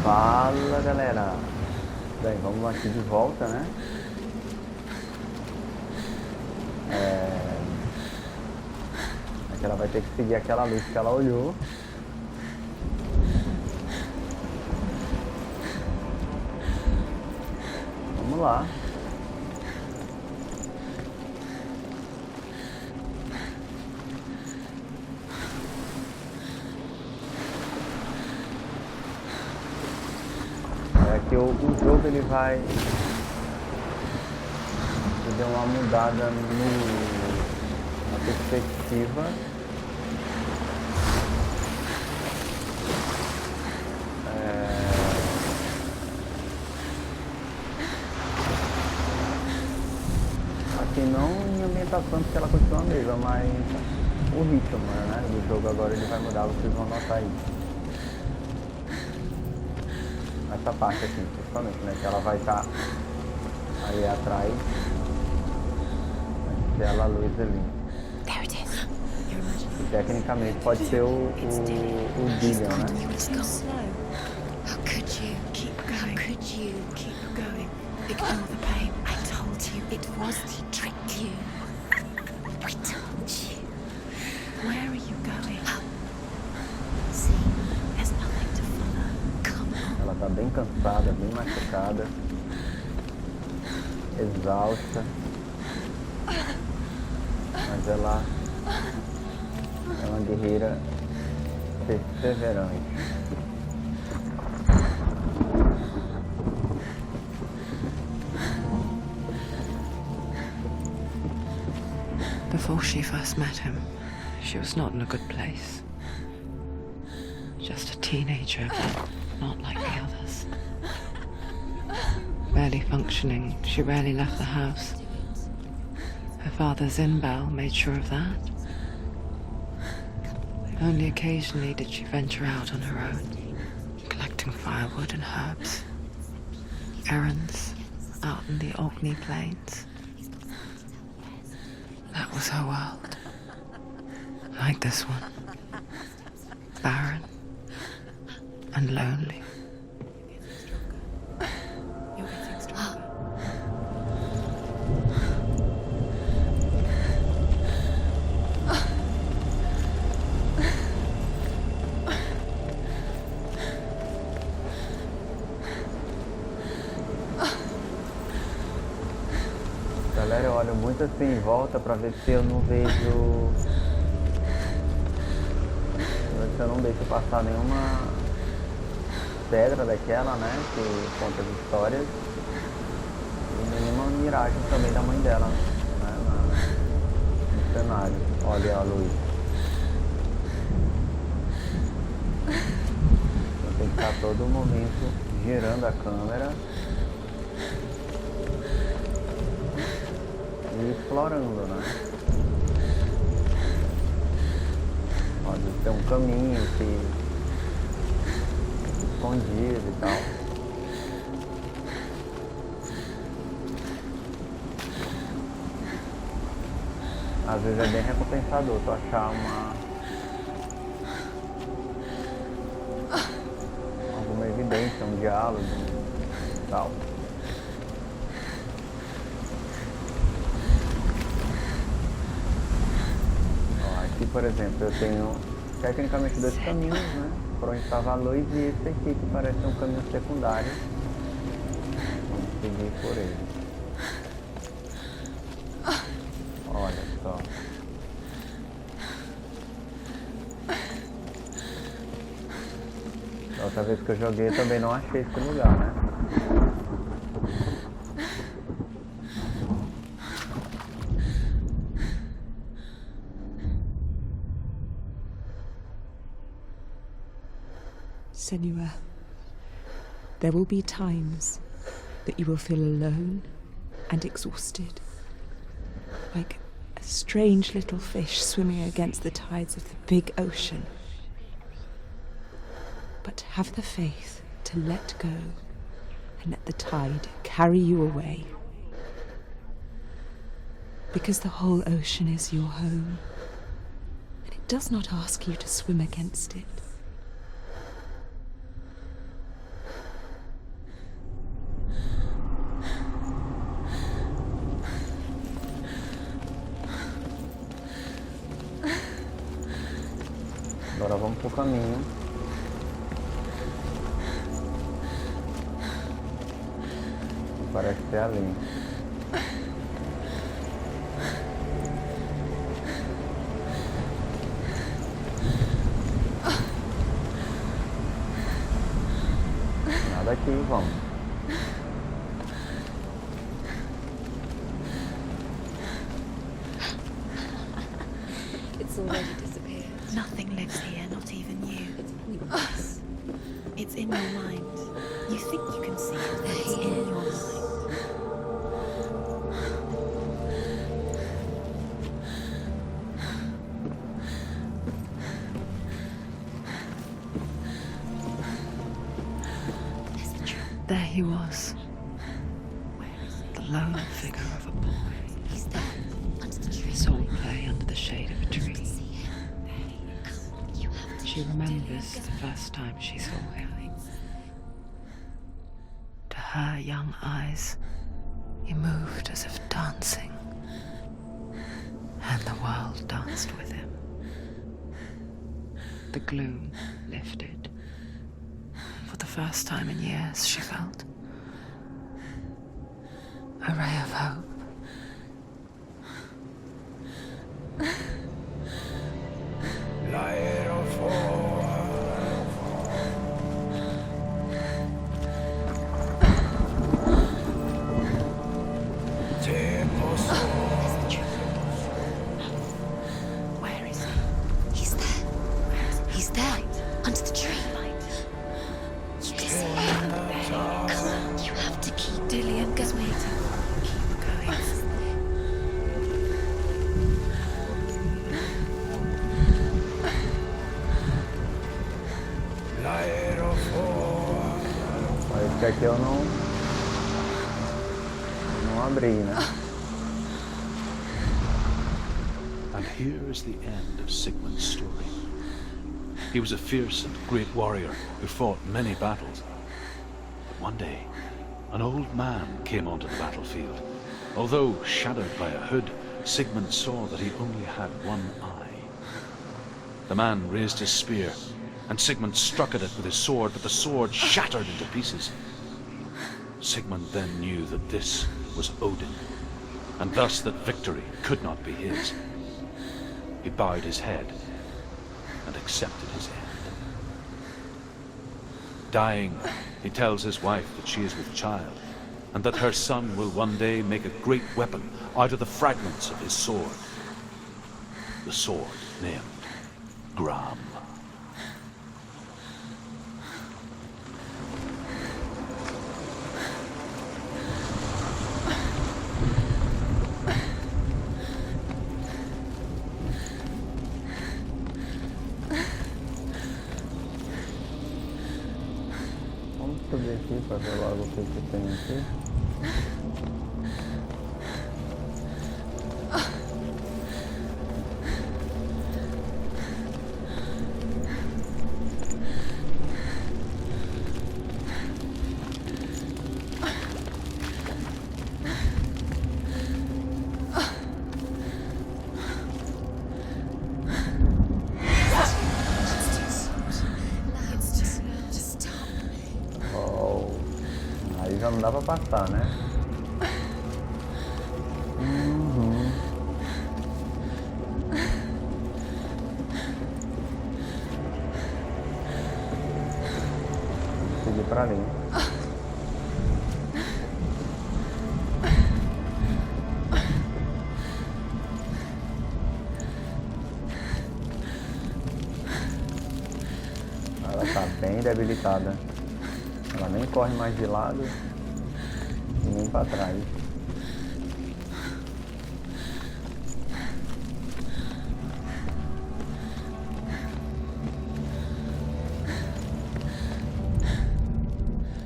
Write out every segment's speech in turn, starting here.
Fala, galera. Bem, vamos aqui de volta, né? Aqui ela vai ter que seguir aquela luz que ela olhou. Vamos lá. Que o jogo ele vai dar uma mudada na perspectiva. Aqui não em ambientação, porque ela continua a mesma, mas o ritmo, né, do jogo agora ele vai mudar, vocês vão notar isso. Essa parte aqui, principalmente, né? Que ela vai estar ali atrás daquela luz ali. E tecnicamente pode ser o Dillion, né? How could you keep going? Ignore the pain. I told you it was to trick you. I told you. Where are you going? See, there's nothing to follow. Come on. Ela tá bem cansada, bem machucada, exausta, mas ela é uma guerreira perseverante. Before she first met him, she was not in a good place. Just a teenager, but not like the others. Barely functioning, she rarely left the house. Her father's in-bell made sure of that. Only occasionally did she venture out on her own, collecting firewood and herbs. Errands out in the Orkney Plains. That was her world. Like this one. Barren and lonely. You're getting stronger. Galera, eu olho muito assim em volta pra ver se eu não vejo. Se eu não deixo passar nenhuma pedra daquela, né? Que conta as histórias. E nenhuma miragem também da mãe dela, né? No cenário. Olha a luz. Então tem que estar todo momento girando a câmera. E explorando, né? Pode ter um caminho que escondido e tal. Às vezes é bem recompensador tu achar alguma evidência, um diálogo e tal. Aqui, por exemplo, eu tenho tecnicamente dois caminhos, né? Por onde estava a luz e esse aqui que parece um caminho secundário. Vamos seguir por ele. Olha só. Da outra vez que eu joguei eu também não achei esse lugar, né? Senua, there will be times that you will feel alone and exhausted, like a strange little fish swimming against the tides of the big ocean. But have the faith to let go and let the tide carry you away. Because the whole ocean is your home, and it does not ask you to swim against it. Agora vamos pro caminho. Parece ser ali. Nada aqui, vamos. It's already disappeared. Nothing lives here, not even you. It's pointless. It's in your mind. You think you can see it, but it's in your mind. There he was, the lone figure of a boy. He's there, under the tree. Saw play under the shade of a tree. See him. Come on, you have to. She remembers the first time she saw him. To her young eyes, he moved as if dancing, and the world danced with him. The gloom lifted. For the first time in years, she felt a ray of hope. Where is he? He's there. He's there, under the tree. You can see him. Come on, you have to keep. Dillian, Go. waiting. Keep going. Parece que aqui eu não abri, né? And here is the end of Sigmund's story. He was a fierce and great warrior who fought many battles. But one day, an old man came onto the battlefield. Although shadowed by a hood, Sigmund saw that he only had one eye. The man raised his spear, and Sigmund struck at it with his sword, but the sword shattered into pieces. Sigmund then knew that this was Odin, and thus that victory could not be his. He bowed his head and accepted his end. Dying, he tells his wife that she is with child, and that her son will one day make a great weapon out of the fragments of his sword. The sword named Gram. Vamos subir aqui para ver logo o que tem aqui. Aí já não dá pra passar, né? Vou seguir pra ali. Ela tá bem debilitada. Ela nem corre mais de lado e nem para trás.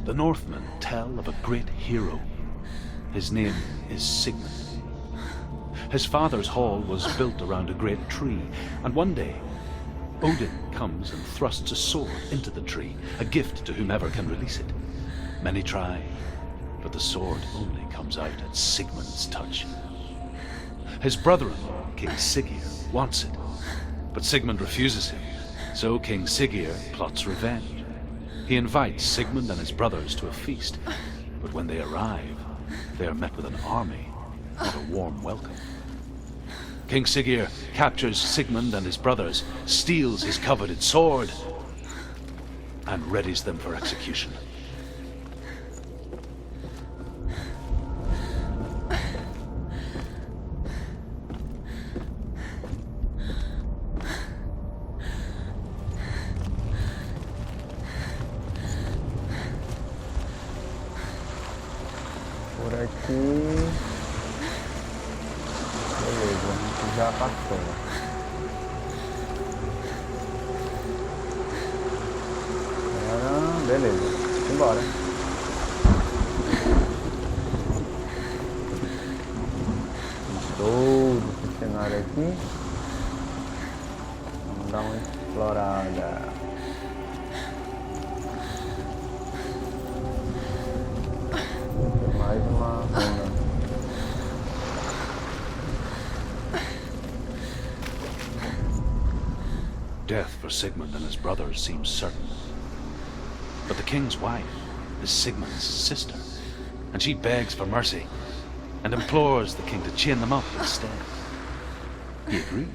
The Northmen tell of a great hero. His name is Sigmund. His father's hall was built around a great tree, and one day Odin comes and thrusts a sword into the tree, a gift to whomever can release it. Many try, but the sword only comes out at Sigmund's touch. His brother-in-law, King Siggeir, wants it, but Sigmund refuses him. So King Siggeir plots revenge. He invites Sigmund and his brothers to a feast, but when they arrive, they are met with an army, not a warm welcome. King Siggeir captures Sigmund and his brothers, steals his coveted sword, and readies them for execution. Por aqui... Beleza, a gente já passou. Agora, beleza, embora. Todo esse cenário aqui. Vamos dar uma explorada. Mais uma zona. Death for Sigmund and his brothers seems certain. But the king's wife is Sigmund's sister, and she begs for mercy and implores the king to chain them up instead. He agrees.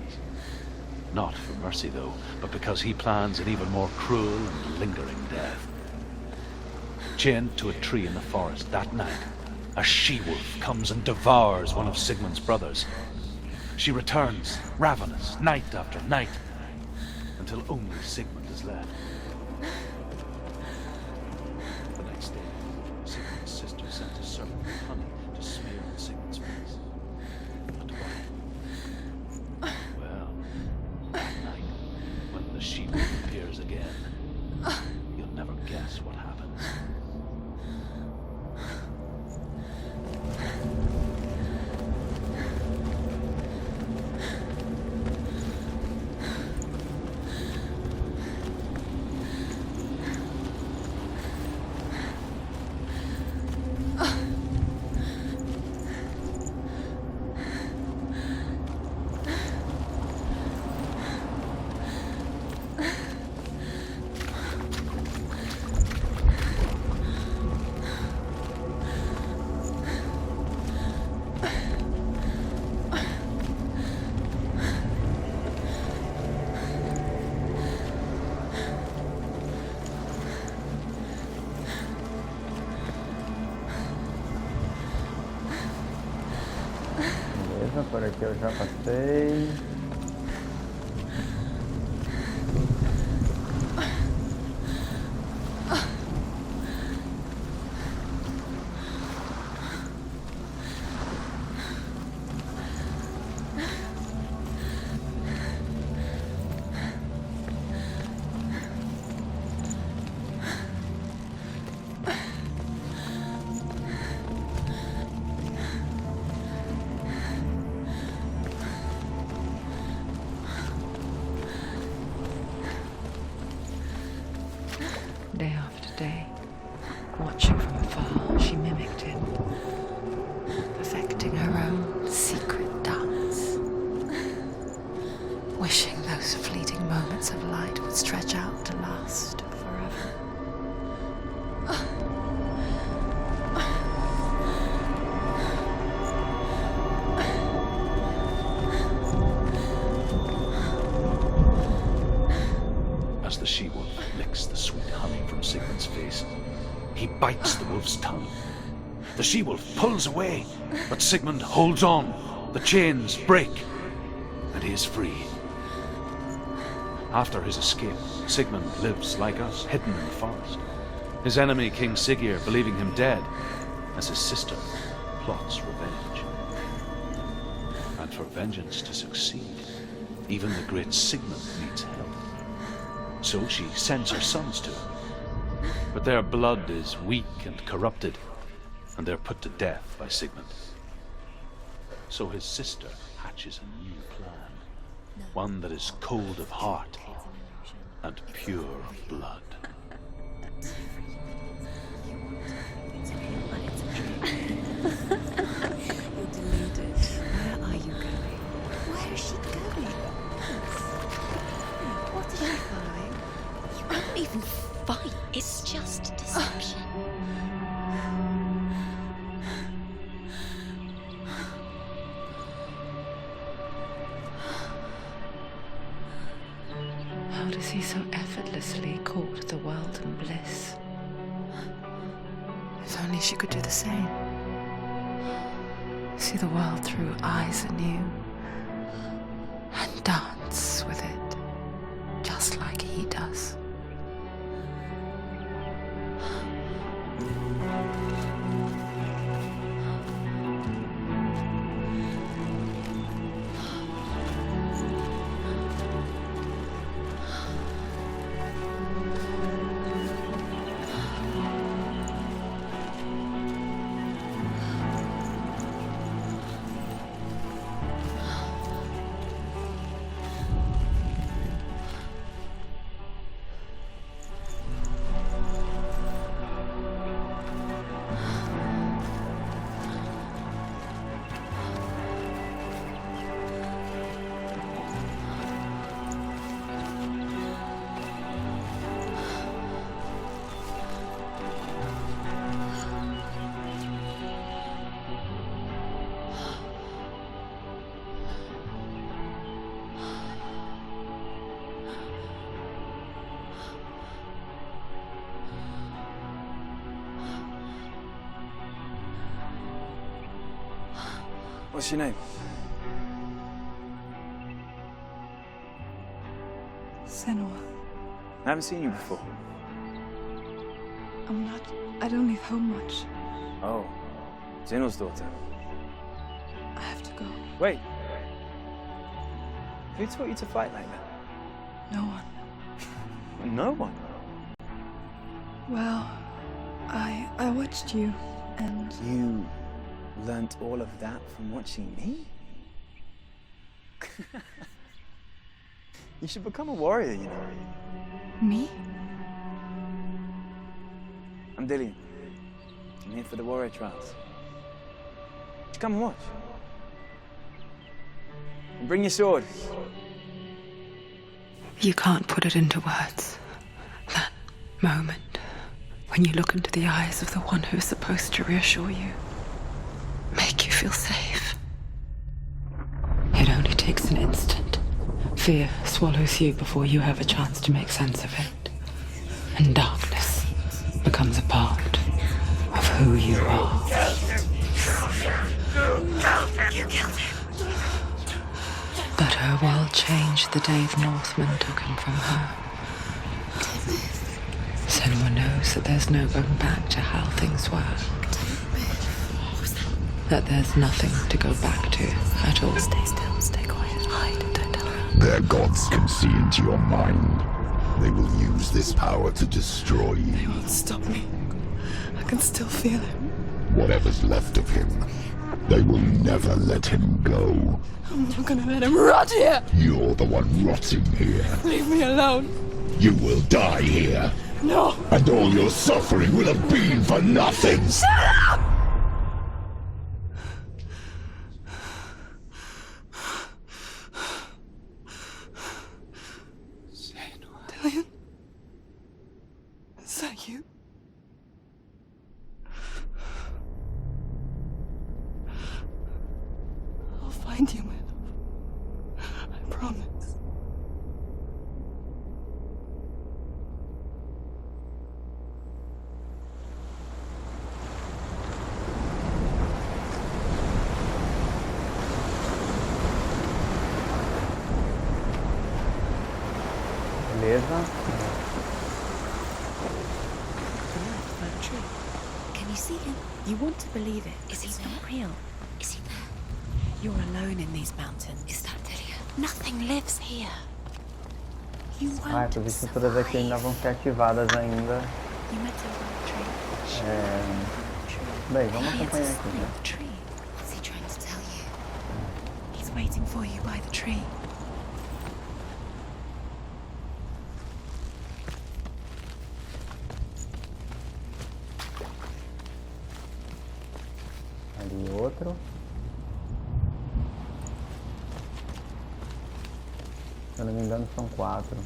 Not for mercy, though, but because he plans an even more cruel and lingering death. Chained to a tree in the forest that night, a she-wolf comes and devours one of Sigmund's brothers. She returns, ravenous, night after night, until only Sigmund is left. The next day, Sigmund's sister sent a serpent with honey to smear on Sigmund's face. But why? Well, that night, when the she-wolf appears again, you'll never guess what happens. Por aqui eu já passei. Day after day, watching from afar, she mimicked him, perfecting her own secret dance, wishing those fleeting moments of light would stretch out to last forever. As the she-wolf licks the sweet honey from Sigmund's face, he bites the wolf's tongue. The she-wolf pulls away, but Sigmund holds on. The chains break, and he is free. After his escape, Sigmund lives like us, hidden in the forest. His enemy, King Siggeir, believing him dead, as his sister plots revenge. And for vengeance to succeed, even the great Sigmund needs help. So she sends her sons to him. But their blood is weak and corrupted, and they're put to death by Sigmund. So his sister hatches a new plan, one that is cold of heart and pure of blood. You're deluded. Where are you going? Where is she going? What following? You won't even fight. It's just deception. How does he so effortlessly court the world and bliss? If only she could do the same. See the world through eyes anew and dance with it, just like he does. What's your name? Senua. I haven't seen you before. I don't leave home much. Oh, Senua'S daughter. I have to go. Wait. Who taught you to fight like that? No one. No one? Well, I watched you, and You learnt all of that from watching me? You should become a warrior, you know. me? I'm Dillian. I'm here for the warrior trials. Come and watch. And bring your sword. You can't put it into words. That moment when you look into the eyes of the one who's supposed to reassure you, make you feel safe. It only takes an instant. Fear swallows you before you have a chance to make sense of it. And darkness becomes a part of who you are. You killed him. But her world changed the day the Northmen took him from her. Senua knows that there's no going back to how things were. That there's nothing to go back to at all. Stay still, stay quiet, hide, don't tell her. Their gods can see into your mind. They will use this power to destroy They you. won't stop me. I can still feel it. Whatever's left of him, they will never let him go. I'm not gonna let him rot here! You're the one rotting here. Leave me alone! You will die here, No! and all your suffering will have been for nothing. Dillian? Is that you? I'll find you, my love. I promise. Beleza. By the tree. Can you see him? You want to believe it. Is he It's there? not real. Is he there? You're alone in these mountains. Is that Dillian? Nothing lives here. You won't Ah, essas estruturas aqui ainda vão ser ativadas ainda. You met him by the tree. Bem, vamos Hey, it's a acompanhar aqui. sign Né? of the tree. What's he trying to tell you? He's waiting for you by the tree. Ali outro. Se eu não me engano são 4.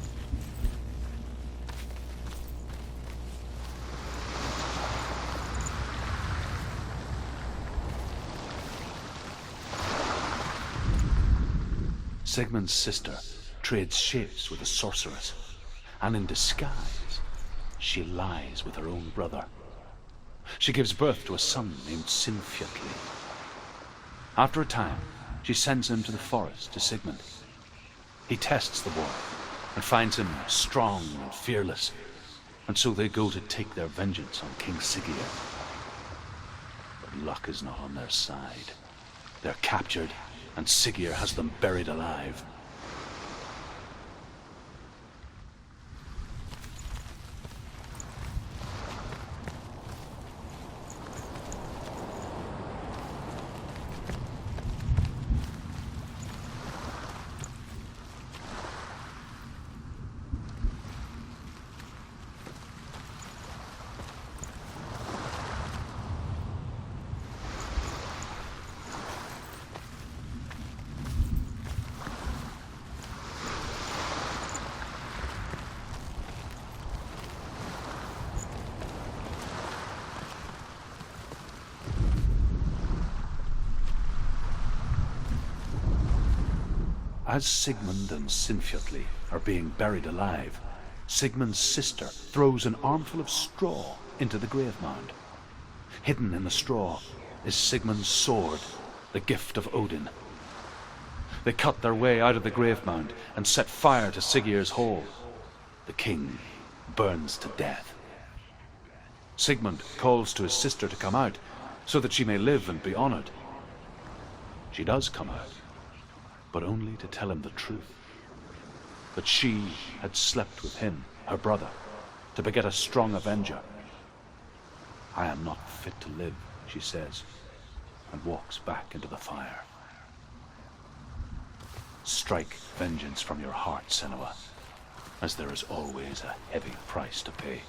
Sigmund's sister trades shapes with a sorceress, and in disguise, she lies with her own brother. She gives birth to a son named Sinfjotli. After a time, she sends him to the forest to Sigmund. He tests the boy and finds him strong and fearless, and so they go to take their vengeance on King Siggeir. But luck is not on their side. They're captured, and Siggeir has them buried alive. As Sigmund and Sinfjotli are being buried alive, Sigmund's sister throws an armful of straw into the grave mound. Hidden in the straw is Sigmund's sword, the gift of Odin. They cut their way out of the grave mound and set fire to Siggeir's hall. The king burns to death. Sigmund calls to his sister to come out so that she may live and be honored. She does come out, but only to tell him the truth. That she had slept with him, her brother, to beget a strong avenger. I am not fit to live, she says, and walks back into the fire. Strike vengeance from your heart, Senua, as there is always a heavy price to pay.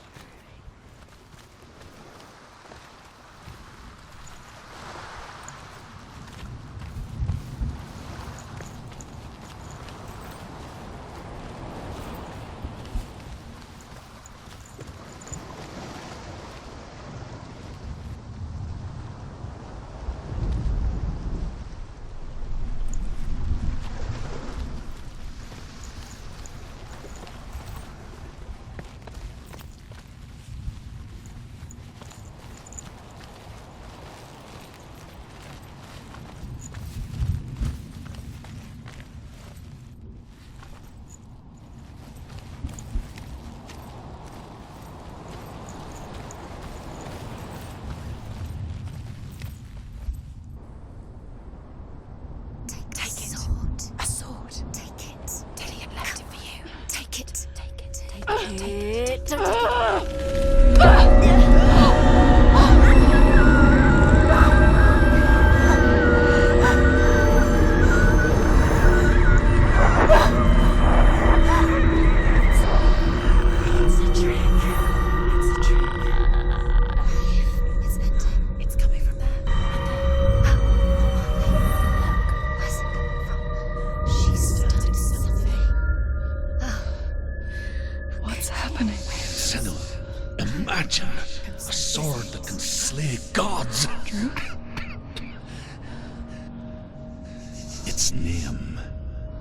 Its name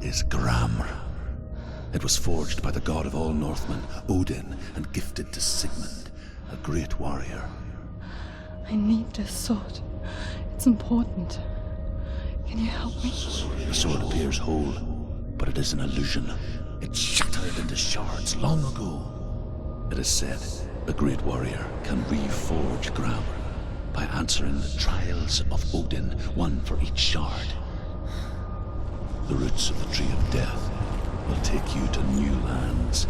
is Gramr. It was forged by the god of all Northmen, Odin, and gifted to Sigmund, a great warrior. I need this sword. It's important. Can you help me? The sword appears whole, but it is an illusion. It shattered into shards long ago. It is said a great warrior can reforge Gramr by answering the trials of Odin, one for each shard. The roots of the Tree of Death will take you to new lands,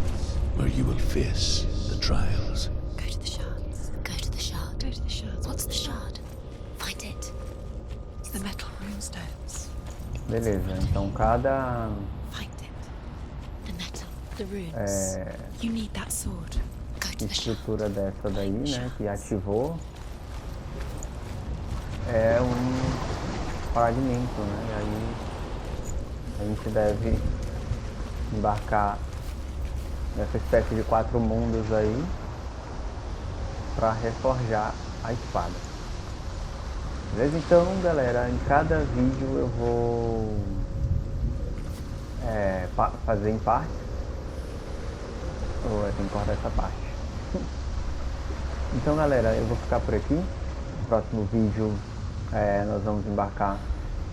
where you will face the trials. Go to the shards. Go to the shard. Go to the shards. What's the shard? Find it. It's the metal runestones. Beleza, então cada Find it. The metal. The runes. You need that sword. Go to the shard. estrutura dessa daí, né, que ativou, é um fragmento, né, e aí a gente deve embarcar nessa espécie de 4 mundos aí para reforjar a espada. Beleza? Então, galera, em cada vídeo eu vou fazer em partes. Ou eu tenho que cortar essa parte. Então galera, eu vou ficar por aqui. No próximo vídeo nós vamos embarcar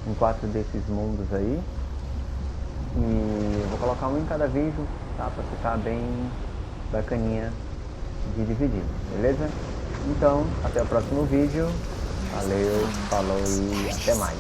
em 4 desses mundos aí. E eu vou colocar um em cada vídeo, tá? Pra ficar bem bacaninha de dividir, beleza? Então, até o próximo vídeo. Valeu, falou e até mais.